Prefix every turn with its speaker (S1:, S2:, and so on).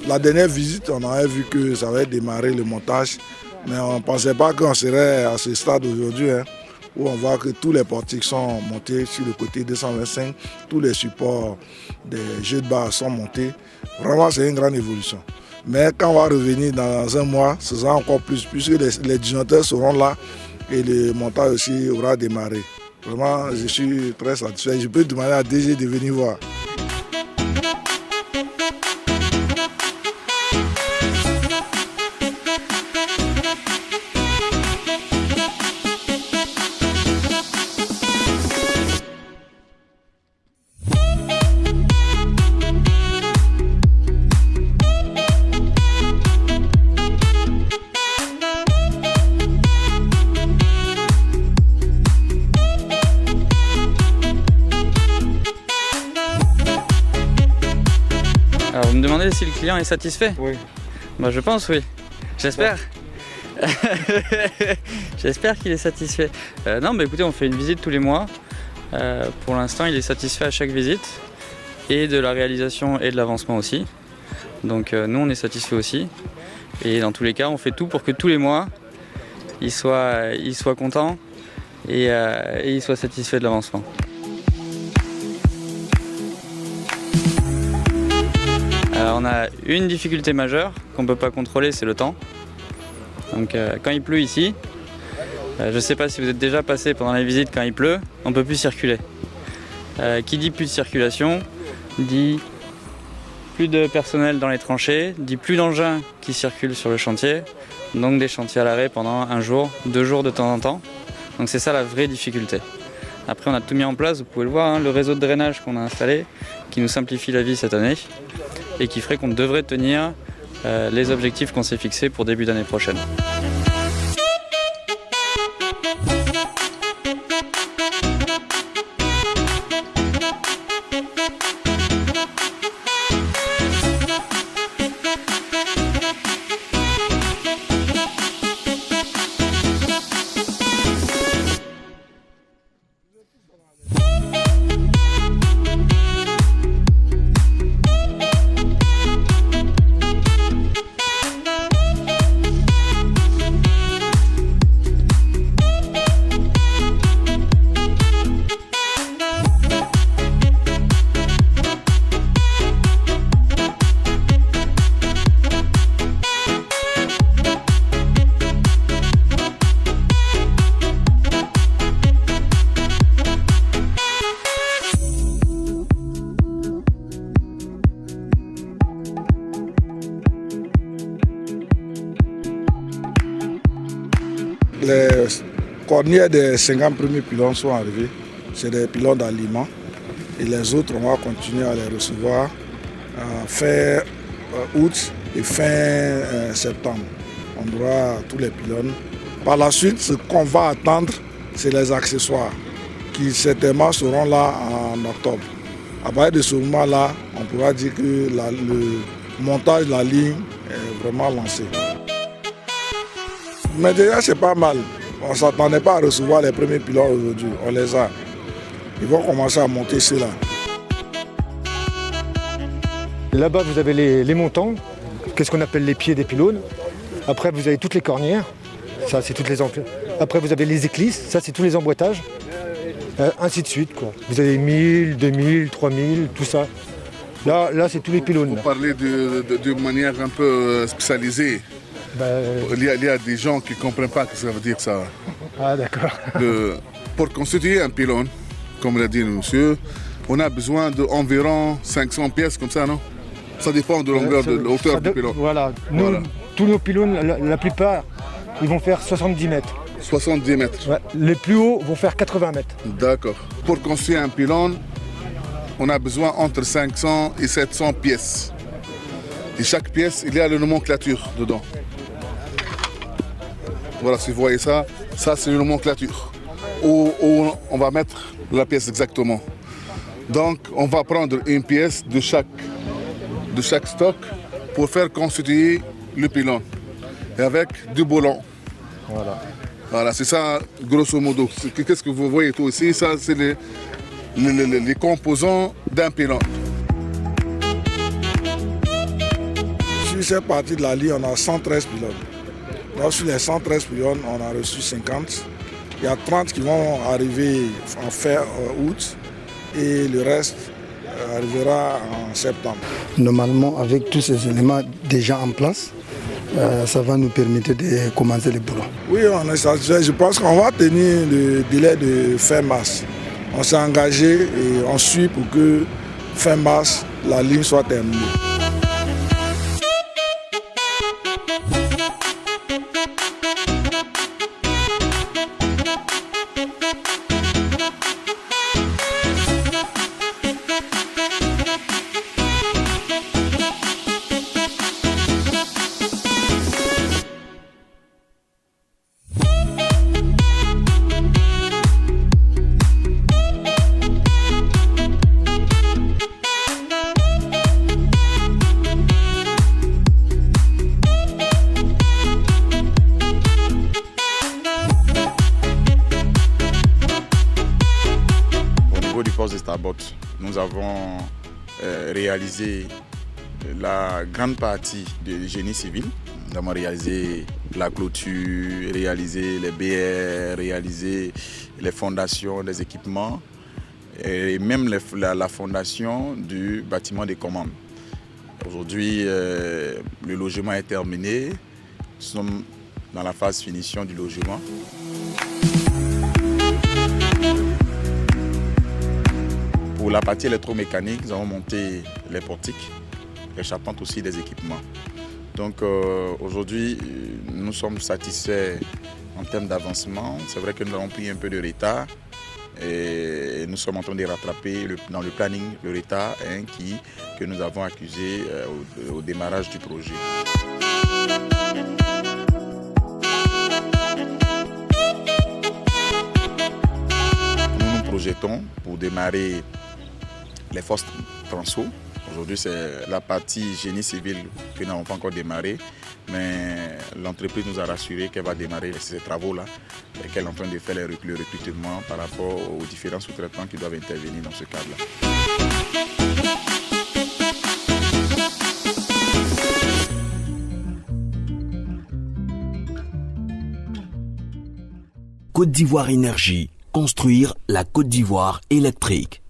S1: La dernière visite, on avait vu que ça avait démarré le montage, mais on ne pensait pas qu'on serait à ce stade aujourd'hui, hein, où on voit que tous les portiques sont montés sur le côté 225, tous les supports des jeux de barre sont montés. Vraiment, c'est une grande évolution. Mais quand on va revenir dans un mois, ce sera encore plus, puisque les disjoncteurs seront là et le montage aussi aura démarré. Vraiment, je suis très satisfait. Je peux demander à DG de venir voir.
S2: Alors vous me demandez si le client est satisfait?
S3: Oui.
S2: Bah, je pense oui. J'espère. J'espère qu'il est satisfait. Non, mais écoutez, on fait une visite tous les mois. Pour l'instant, il est satisfait à chaque visite. Et de la réalisation et de l'avancement aussi. Donc nous, on est satisfait aussi. Et dans tous les cas, on fait tout pour que tous les mois, il soit content et il soit satisfait de l'avancement. On a une difficulté majeure qu'on ne peut pas contrôler, c'est le temps. Donc quand il pleut ici, je ne sais pas si vous êtes déjà passé pendant la visite, quand il pleut, on ne peut plus circuler. Qui dit plus de circulation, dit plus de personnel dans les tranchées, dit plus d'engins qui circulent sur le chantier, donc des chantiers à l'arrêt pendant 1 jour, 2 jours de temps en temps. Donc c'est ça la vraie difficulté. Après on a tout mis en place, vous pouvez le voir, hein, le réseau de drainage qu'on a installé, qui nous simplifie la vie cette année et qui ferait qu'on devrait tenir les objectifs qu'on s'est fixés pour début d'année prochaine.
S1: Les cornières des 50 premiers pylônes sont arrivés. C'est des pylônes d'aliment. Et les autres, on va continuer à les recevoir fin août et fin septembre. On aura tous les pylônes. Par la suite, ce qu'on va attendre, c'est les accessoires qui certainement seront là en octobre. À partir de ce moment-là, on pourra dire que le montage de la ligne est vraiment lancé. Mais déjà, c'est pas mal. On ne s'attendait pas à recevoir les premiers pylônes aujourd'hui. On les a. Ils vont commencer à monter ceux-là.
S3: Là-bas, vous avez les montants, qu'est-ce qu'on appelle les pieds des pylônes. Après, vous avez toutes les cornières. Ça, c'est toutes les Après, vous avez les éclisses. Ça, c'est tous les emboîtages. Ainsi de suite, quoi. Vous avez 1000, 2000, 3000, tout ça. Là c'est tous les pylônes.
S4: Vous parlez de manière un peu spécialisée. Il y a des gens qui ne comprennent pas ce que ça veut dire ça.
S3: Ah d'accord.
S4: Pour constituer un pylône, comme l'a dit le monsieur, on a besoin d'environ 500 pièces comme ça, non? Ça dépend de longueur, de hauteur du pylône.
S3: Voilà. Tous nos pylônes, la plupart, ils vont faire 70 mètres.
S4: 70 mètres.
S3: Ouais. Les plus hauts vont faire 80 mètres.
S4: D'accord. Pour construire un pylône, on a besoin entre 500 et 700 pièces. Et chaque pièce, il y a la nomenclature dedans. Voilà, si vous voyez ça, ça c'est une nomenclature. Où on va mettre la pièce exactement. Donc, on va prendre une pièce de chaque stock pour faire constituer le pylône. Et avec du boulon. Voilà, c'est ça, grosso modo. Qu'est-ce que vous voyez tout ici? Ça, c'est les composants d'un pylône.
S1: cette partie de la ligne, on a 113 pylônes. Donc sur les 113 pylônes, on a reçu 50. Il y a 30 qui vont arriver en fin août et le reste arrivera en septembre.
S5: Normalement, avec tous ces éléments déjà en place, ça va nous permettre de commencer le boulot.
S1: Oui, on est satisfait. Je pense qu'on va tenir le délai de fin mars. On s'est engagé et on suit pour que fin mars, la ligne soit terminée.
S6: Nous avons réalisé la grande partie du génie civil. Nous avons réalisé la clôture, réalisé les BR, réalisé les fondations des équipements et même la fondation du bâtiment des commandes. Aujourd'hui, le logement est terminé. Nous sommes dans la phase finition du logement. Pour la partie électromécanique, nous avons monté les portiques, les charpentes aussi des équipements. Donc aujourd'hui, nous sommes satisfaits en termes d'avancement. C'est vrai que nous avons pris un peu de retard et nous sommes en train de rattraper dans le planning le retard que nous avons accusé au démarrage du projet. Nous nous projetons pour démarrer les forces transo. Aujourd'hui, c'est la partie génie civil que nous n'avons pas encore démarré, mais l'entreprise nous a rassuré qu'elle va démarrer ces travaux-là et qu'elle est en train de faire le recrutement par rapport aux différents sous-traitants qui doivent intervenir dans ce cadre-là.
S7: Côte d'Ivoire Énergie, construire la Côte d'Ivoire électrique.